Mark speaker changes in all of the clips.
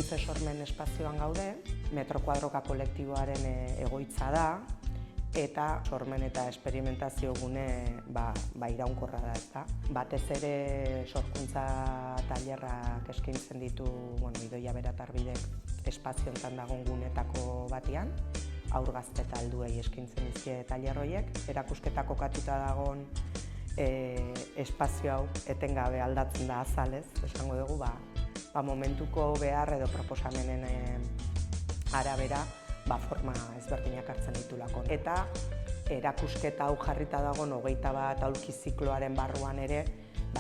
Speaker 1: Ehunze sormen espazioan gaude, metro kuadroka kolektiboaren egoitza da, eta sormen eta esperimentazio gune iraunkorra da, ezta. Batez ere sorkuntza tailerrak eskaintzen ditu, Idoia Beratarbidek espazio hontan dagoen gunetako batean, haur gazte eta helduei eskaintzen dizkie tailer horiek. Erakusketa kokatuta dagoen espazio hau etengabe aldatzen da azalez, esango dugu, momentuko behar edo proposamenen arabera forma ezberdinak hartzen ditulako. Eta erakusketa hau jarrita dagoen 21 aulki zikloaren barruan ere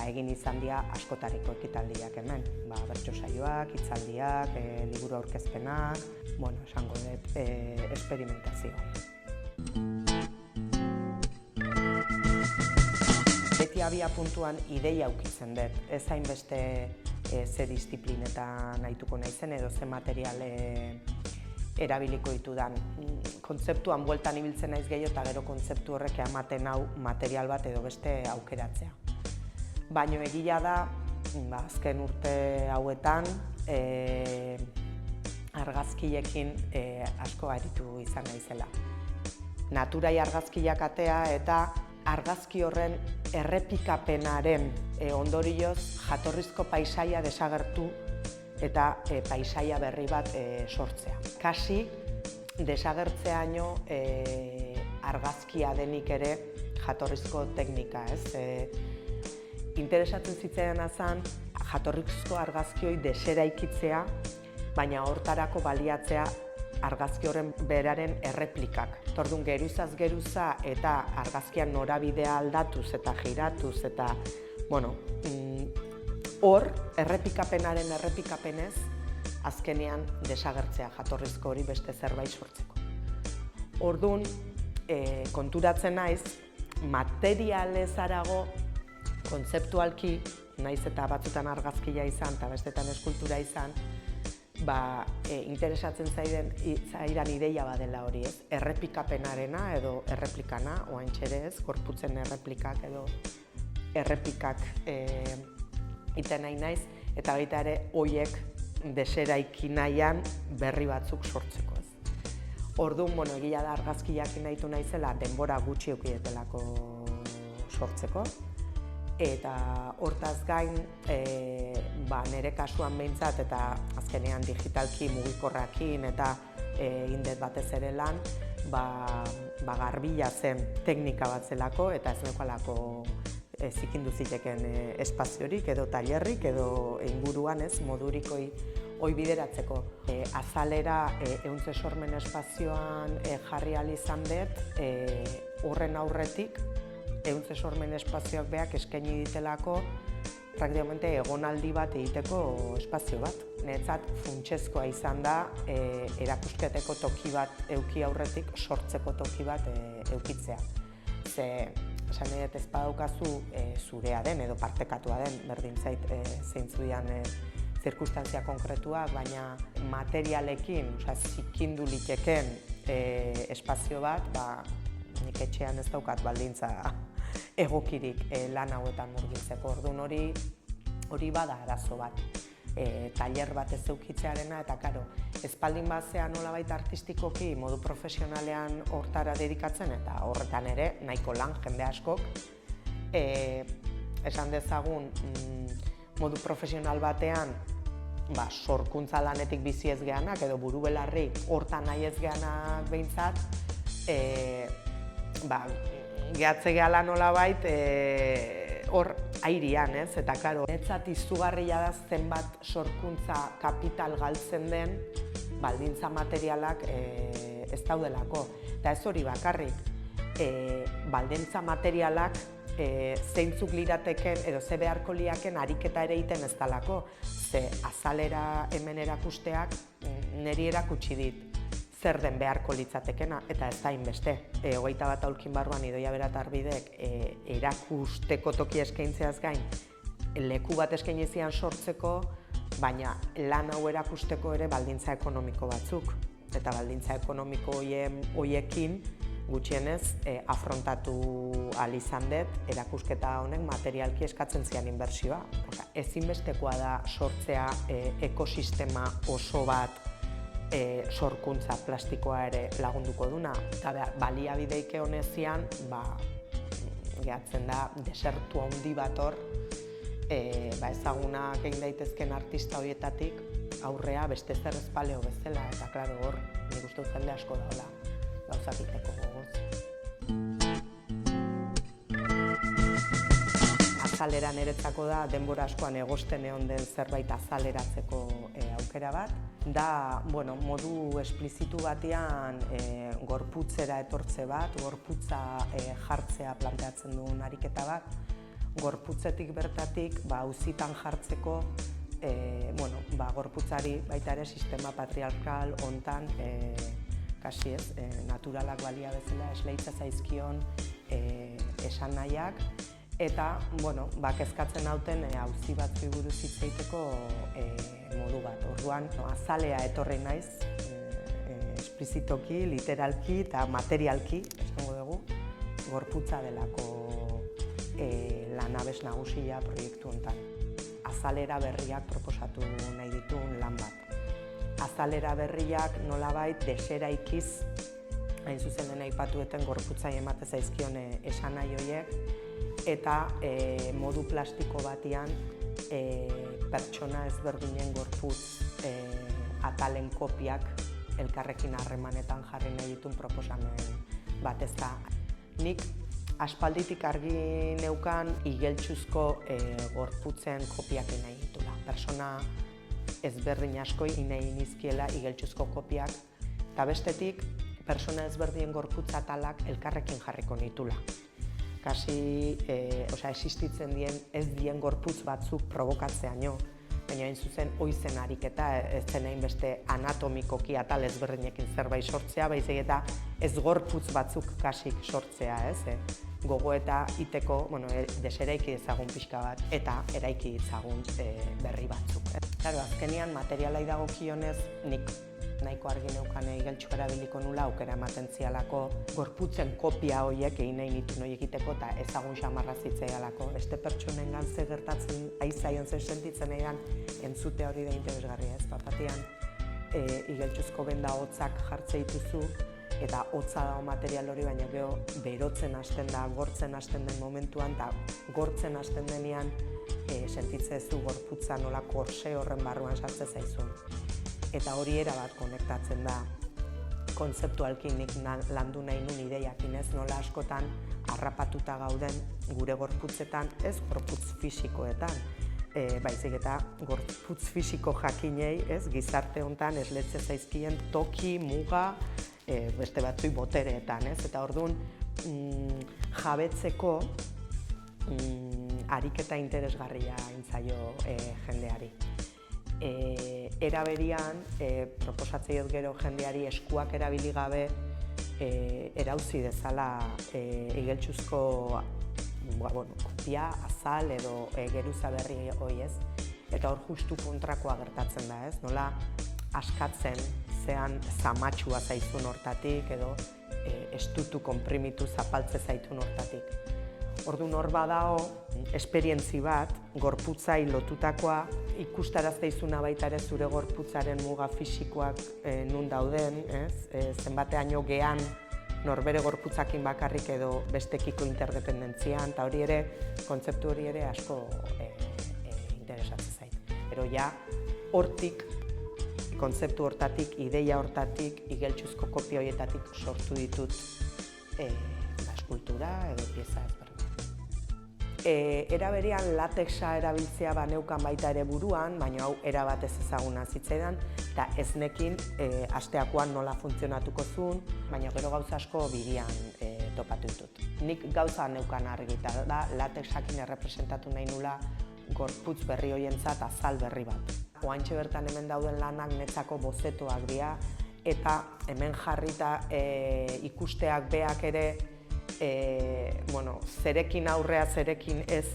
Speaker 1: egin izan dira askotariko ekitaldiak hemen. Bertso saioak, hitzaldiak, liburu aurkezpenak, esango dut, esperimentazioa. Beti abia puntuan ideia ukitzen dut, ez hainbeste ze disiplinetan nahituko naizen edo ze material erabiliko ditudan. Kontzeptuan bueltan ibiltzen naiz gehiago eta gero kontzeptu horrek ematen hau material bat edo beste aukeratzea. Baina egia da, azken urte hauetan, argazkilekin asko aritu izan naizela. Naturai argazkiak atea eta argazki horren errepikapenaren ondorioz jatorrizko paisaia desagertu eta paisaia berri bat sortzea. Kasi desagertzeaino argazkia denik ere jatorrizko teknika, interesatzen zitzaidan zen jatorrizko argazki hori deseraikitzea, baina hortarako baliatzea argazki horren beraren erreplikak. Orduan geruzaz geruza eta argazkian norabidea aldatuz eta giratuz eta hor errepikapenaren errepikapenez azkenean desagertzea jatorrizko hori beste zerbait sortzeko. Orduan konturatzen naiz materialez harago kontzeptualki, naiz eta batzutan argazkia izan eta bestetan eskultura izan, interesatzen zaidan ideia badela hori, errepikapenarena edo erreplikana, oaintxe ere ez, gorputzen erreplikak edo errepikak iten nahi naiz, eta baita ere horiek deseraiki nahian berri batzuk sortzeko ez. Orduan, egia da argazkiak nahitu naizela denbora gutxi eukietelako sortzeko, eta hortaz gain, nire kasuan behintzat eta azkenean digitalki mugikorrakin eta indet batez ere lan, garbila zen teknika bat zelako eta ez neukalako zikindu ziteken espaziorik edo tailerrik edo inguruan modurik hoi bideratzeko. Azalera Ehunze sormen espazioan jarri ahal izan dut, horren aurretik Ehunze sormen espazioak beak eskaini ditelako praktikamente egonaldi bat egiteko espazio bat. Niretzat funtsezkoa izan da erakusketeko toki bat eduki aurretik sortzeko toki bat edukitzea. Esan nahi dut ez badaukazu zurea den edo partekatua den, berdin zait zeintzu dian zirkustantzia konkretuak, baina materialekin, zikindu liteken espazio bat, nik etxean ez daukat baldintza egokirik lan hauetan murgiltzeko. Orduan hori bada arazo bat. Tailer bat ez eukitzearena eta espaldin batzea nolabait artistikoki modu profesionalean hortara dedikatzen eta horretan ere nahiko lan jende askok esan dezagun modu profesional batean sorkuntza lanetik bizi ez geanak edo buru belarri hortan nahi ez geanak behintzat gehatze gehala nolabait hor airian, eta netzat izugarria da zenbat sorkuntza kapital galtzen den baldintza materialak ez daudelako. Eta ez hori bakarrik, baldintza materialak zeintzuk lirateken edo ze beharko liaken ariketa ere egiten ez dalako. Ze azalera hemen erakusteak niri erakutsi dit zer den beharko litzatekena, eta ez da inbeste. 21 aulkin barruan Idoia Beratarbidek erakusteko toki eskaintzeaz gain leku bat eskaini zian sortzeko, baina lan hau erakusteko ere baldintza ekonomiko batzuk. Eta baldintza ekonomiko horiekin gutxienez afrontatu ahal izan dut, erakusketa honek materialki eskatzen zian inbertsioa. Ezinbestekoa da sortzea ekosistema oso bat sorkuntza plastikoa ere lagunduko duna. Eta baliabideik honezian, gehatzen da desertu handi bat hor, ezagunak egin daitezken artista horietatik aurrea beste zer espaleo bezala, eta klaro hor, nik uste dut jende asko daola gauzak egiteko gogoz. Azalera niretzako da denbora askoan egosten egon den zerbait azaleratzeko aukera bat. Da, modu esplizitu batean gorputzera etortze bat, gorputza jartzea planteatzen duen ariketa bat, gorputzetik bertatik auzitan jartzeko gorputzari baita ere sistema patriarkal hontan kasi ez, naturalak balia bezala esleitza zaizkion esan nahiak, eta kezkatzen nauten auzi batzuei buruz hitz egiteko modu bat. Orduan, azalea etorri naiz, esplizitoki, literalki eta materialki, esango dugu, gorputza delako lanabes nagusia proiektu honetan. Azalera berriak proposatu nahi dituen lan bat. Azalera berriak nolabait deseraikiz, hain zuzen dena aipatueten gorputzai emate zaizkion esanahi horiek, eta modu plastiko batean pertsona ezberdinen gorputz atalen kopiak elkarrekin harremanetan jarri nahi dituen proposamen bat ez da. Nik aspalditik argi neukan igeltsuzko gorputzen kopiak nahi ditula. Persona ezberdin askoi nahi nizkiela igeltsuzko kopiak, eta bestetik persona ezberdinen gorputz atalak elkarrekin jarriko nitula. Kasi, existitzen ez dien gorputz batzuk provokatzeaino, baina hain zuzen oizen ariketa ez zen hainbeste anatomikoki atal ezberdinekin zerbait sortzea, baizik eta ez gorputz batzuk kasik sortzea, ez? Gogoeta iteko, deseraiki ezagun pixka bat, eta eraiki ditzagun berri batzuk. Claro, azkenean materialai dagokionez, nik nahiko argi neukan igeltsu erabiliko nula aukera ematen zialako gorputzen kopia horiek egin nahi nituen horiek egiteko eta ezagun xamarra zitzaialako. Beste pertsonengan ze gertatzen aizaion zen sentitzen egan entzute hori da interesgarria ez. Bapatian igeltsuzko benda hotzak jartze dituzu eta hotza dago material hori, baina gero berotzen hasten da, gortzen hasten den momentuan, eta gortzen hasten denean sentitzezu gorputza nola korse horren barruan sartze zaizun. Eta hori erabat konektatzen da kontzeptualki nik landu nahi nun ideiakin ez, nola askotan harrapatuta gauden gure gorputzetan, ez gorputz fisikoetan, baizik eta gorputz fisiko jakinei, ez, gizarte honetan esletze zaizkien toki, muga, beste batzui botereetan, ez, eta orduan jabetzeko ariketa interesgarria intzaio jendeari. Era berian, proposatzeiot gero jendeari eskuak erabili gabe erauzi dezala igeltsuzko kopia, azal edo geruza berri hori ez. Eta hor justu kontrakoa gertatzen da ez, nola askatzen zean zamatxua zaizun hortatik edo estutu konprimitu zapaltze zaitun hortatik. Orduan hor badao, esperientzi bat, gorputzai lotutakoa, ikustarazte izuna baita ere zure gorputzaren muga fisikoak nun dauden, zenbateaino gehan norbere gorputzakin bakarrik edo bestekiko interdependentzian, eta hori ere, kontzeptu hori ere asko interesatzen zait. Pero ja, hortik, kontzeptu hortatik, ideia hortatik, igeltsuzko kopia horietatik sortu ditut eskultura edo pieza ezberdin. Era berean latexa erabiltzea baneukan baita ere buruan, baina hau erabat ez ezaguna zitzaidan, eta ez nekin asteakoan nola funtzionatuko zuen, baina gero gauza asko birian topatu ditut. Nik gauza neukan argi, eta da latexakin errepresentatu nahi nula gorputz berri horientzat azal berri bat. Oantxe bertan hemen dauden lanak netzako bozetoak dira, eta hemen jarrita ikusteak beak ere zerekin aurrea, zerekin ez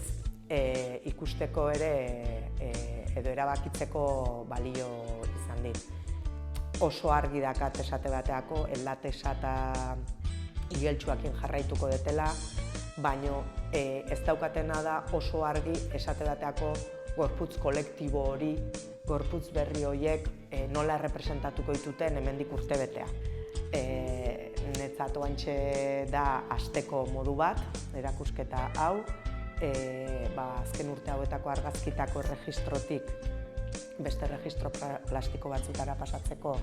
Speaker 1: ikusteko ere edo erabakitzeko balio izan dit. Oso argi dakat esate bateako, latexa eta igeltsuakin jarraituko detela, baino ez daukatena da oso argi esate bateako gorputz kolektibo hori, gorputz berri horiek nola representatuko dituten hemendik urtebetea. Netzat oantxe da hasteko modu bat, erakusketa hau, azken urte hauetako argazkitako erregistrotik beste erregistro plastiko batzutara pasatzeko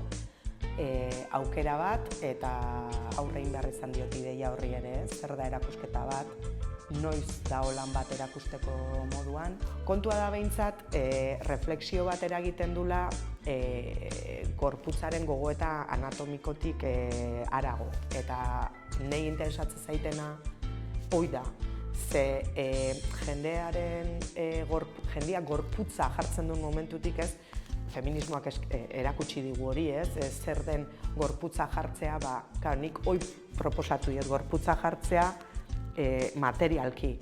Speaker 1: aukera bat, eta aurrein behar izan diot ideia horri ere, zer da erakusketa bat, noiz da holan bat erakusteko moduan. Kontua da behintzat, refleksio bat eragiten dula gorputzaren gogoeta anatomikotik harago. Eta nahi interesatzen zaitena hoi da. Ze jendea gorputza jartzen duen momentutik ez, feminismoak erakutsi digu hori ez, zer den gorputza jartzea, nik hoi proposatu diet gorputza jartzea materialki.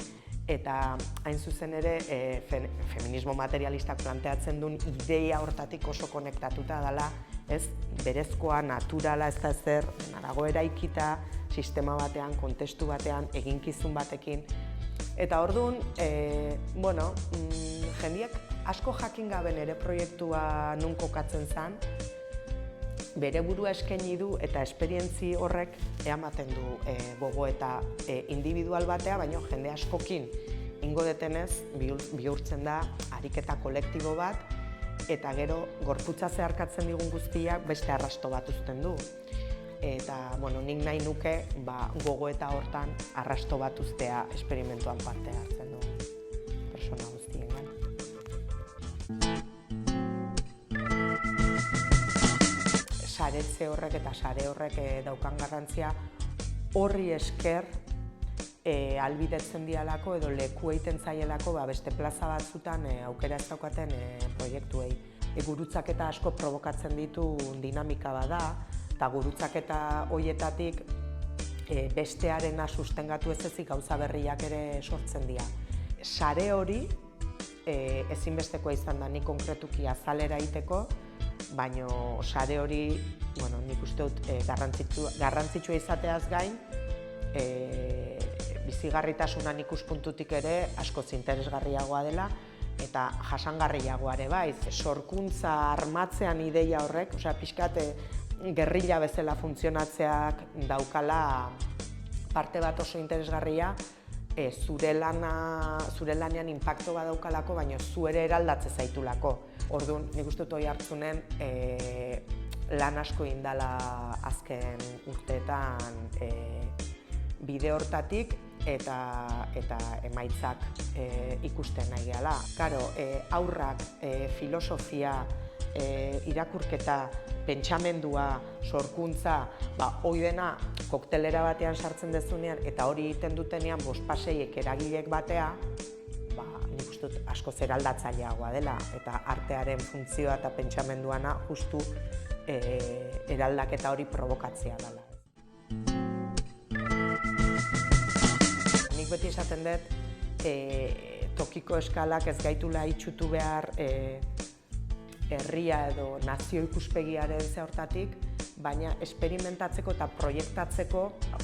Speaker 1: Eta hain zuzen ere, feminismo materialistak planteatzen duen ideia hortatik oso konektatuta dela, ez, berezkoa, naturala, ez da zer, dago eraikita, sistema batean, kontestu batean, eginkizun batekin. Eta orduan, jendeak asko jakin gabe nire proiektua nun kokatzen zen, bere burua eskaini du eta esperientzi horrek ematen du gogoeta individual batea, baina jende askokin ingo detenez bihurtzen da ariketa kolektibo bat, eta gero gorputza zeharkatzen digun guztiak beste arrasto bat uzten du. Eta nik nahi nuke gogoeta hortan arrasto bat uztea esperimentuan parte hartzen du persona guztiengan. Saretze horrek eta sare horrek daukan garrantzia horri esker ahalbidetzen dialako edo leku egiten zaielako beste plaza batzutan aukera ez daukaten proiektuei. Gurutzaketa asko probokatzen ditu dinamika bada, eta gurutzaketa horietatik bestearena sustengatu ez ezik gauza berriak ere sortzen dira. Sare hori ezinbestekoa izan da, nik konkretuki azalera egiteko, baina sare hori nik uste dut garrantzitsua izateaz gain, bizigarritasunan ikuspuntutik ere askoz interesgarriagoa dela, eta jasangarriagoa ere bai. Sorkuntza armatzean ideia horrek, pixkat gerrilla bezala funtzionatzeak daukala parte bat oso interesgarria, zure lanean inpakto bat daukalako, baina zu ere eraldatze zaitulako. Orduan, nik uste dut hori hartzunen lan asko indala azken urteetan bide hortatik eta emaitzak ikusten nahi gehala. Karo, aurrak, filosofia, irakurketa, pentsamendua, sorkuntza, hori dena koktelera batean sartzen dezunean eta hori egiten dutenean bospaseiek eragilek batea, nik uste dut asko eraldatzaileagoa dela, eta artearen funtzioa eta pentsamenduana justu eraldaketa hori probokatzea dela. Nik beti esaten dut, tokiko eskalak ez gaitula itxutu behar herria edo nazio ikuspegiaren hortatik, baina esperimentatzeko eta proiektatzeko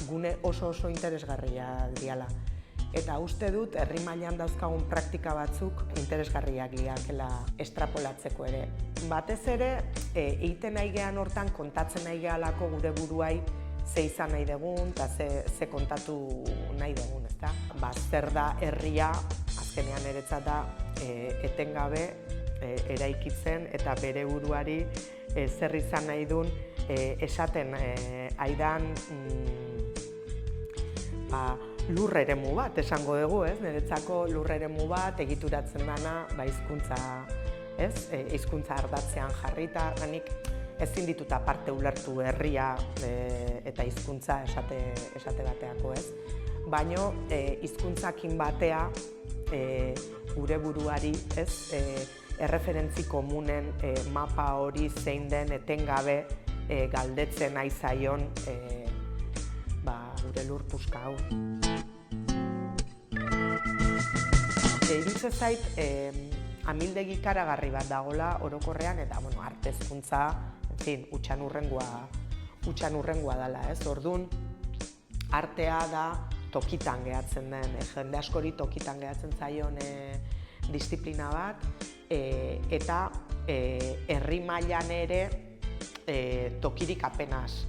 Speaker 1: gune oso interesgarria diala. Eta uste dut, herri mailan dauzkagun praktika batzuk interesgarriak diakela estrapolatzeko ere. Batez ere, egiten nahi gehan hortan kontatzen nahi gehalako gure buruai ze izan nahi dugun eta ze kontatu nahi dugun, ezta? Zer da herria, azkenean eretzat da etengabe eraikitzen eta bere buruari zer izan nahi duen esaten aidan lur eremu bat, esango dugu, niretzako lur eremu bat egituratzen dana hizkuntza, hizkuntza ardatzean jarrita, nik ezin ditut aparte ulertu herria eta hizkuntza esate bateako, baino hizkuntzakin batea gure buruari, erreferentzi komunen mapa hori zein den etengabe galdetzen nahi zaion gure lur puska hau. Iruditzen zait, amildegi ikaragarri bat dagoela orokorrean eta arte hezkuntza, hutsan hurrengoa dela, Orduan, artea da tokitan gehatzen den, jende askori tokitan gehatzen zaion disiplina bat, eta herri mailan ere tokirik apenas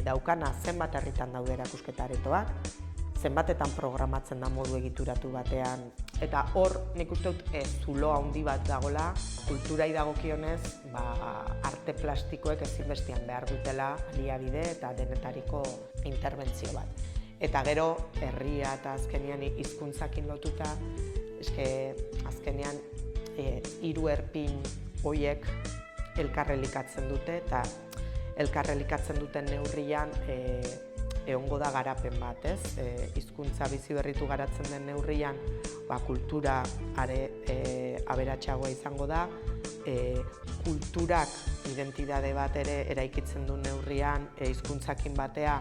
Speaker 1: daukana. Zenbat herritan daude erakusketa aretoak, zenbatetan programatzen da modu egituratu batean, eta hor nik uste dut zulo handi bat dagoela, kulturai dagokionez arte plastikoek ezinbestean behar dutela baliabide eta denetariko interbentzio bat. Eta gero herria eta azkenean hizkuntzakin lotuta, azkenean hiru erpin horiek elkarrelikatzen dute, eta elkarrelikatzen duten neurrian egongo da garapen bat, ez? Hizkuntza bizi berritu garatzen den neurrian, kultura aberatsagoa izango da, kulturak identitate bat ere eraikitzen du neurrian, hizkuntzakin batea,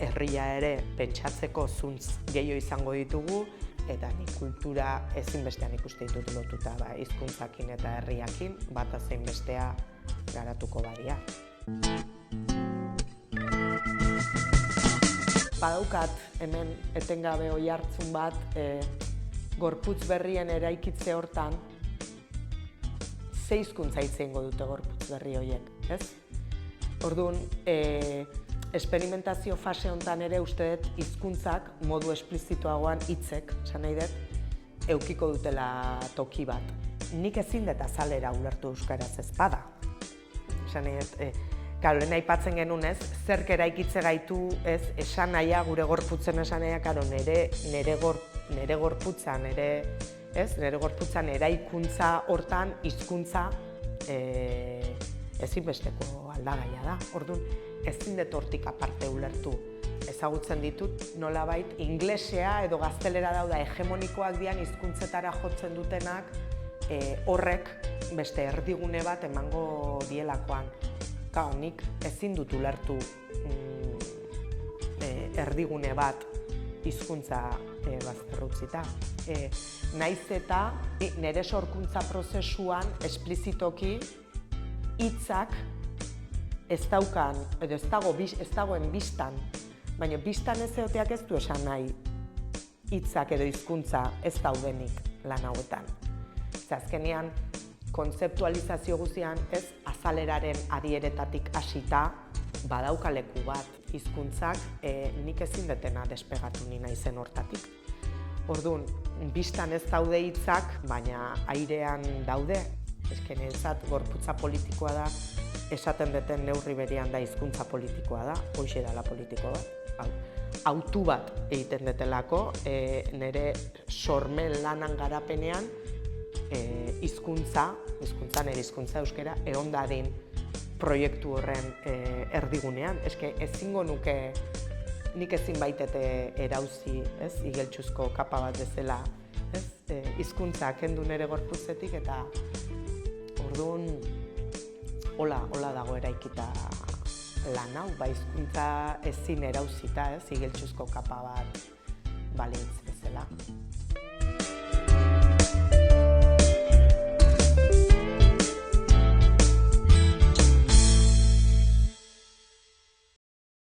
Speaker 1: herria ere pentsatzeko zuntz gehiago izango ditugu, eta nik kultura ezinbestean ikuste ditut lotuta hizkuntzakin eta herriakin, bata zein bestea garatuko badia. Badaukat hemen etengabe oihartzun bat gorputz berrien eraikitze hortan, ze hizkuntza hitz egingo dute gorputz berri horiek, ez? Orduan, esperimentazio fase honetan ere uste dut hizkuntzak modu esplizituagoan hitzek, esan nahi dut, edukiko dutela toki bat. Nik ezin dut azalera ulertu euskaraz ez bada. Esan nahi dut, lehen aipatzen genuen ez, zerk eraikitze gaitu ez, esan nahia, gure gorputzen esan nahia, nire gorputzan, nire gorputzan eraikuntza hortan hizkuntza ezinbesteko aldagaia da. Orduan, ezin dut hortik aparte ulertu. Ezagutzen ditut nolabait inglesea edo gaztelera dauda hegemonikoak dian hizkuntzetara jotzen dutenak horrek beste erdigune bat emango dielakoan. Nik ezin dut ulertu erdigune bat hizkuntza bazterrutzita. Naiz eta nire sorkuntza prozesuan esplizitoki hitzak ez daukan, edo ez dagoen bistan, baina bistan ez egoteak ez du esan nahi hitzak edo hizkuntza ez daudenik lan hauetan. Azkenean, kontzeptualizazio guztian ez azaleraren adieretatik hasita badauka leku bat hizkuntzak nik ezin detena despegatu ni naizen hortatik. Orduan, bistan ez daude hitzak, baina airean daude. Niretzat gorputza politikoa da, esaten duten neurri berean da hizkuntza politikoa da, hoxe dela politikoa da. Autu bat egiten detelako, nire sormen lanan garapenean hizkuntza, nire hizkuntza euskera, egon dadin proiektu horren erdigunean. Ezingo nuke, nik ezin baitete erauzi, igeltsuzko kapa bat bezala, hizkuntza kendu nire gorputzetik, eta orduan hola dago eraikita lan hau, hizkuntza ezin erauzita, igeltsuzko kapa bat balitz bezala.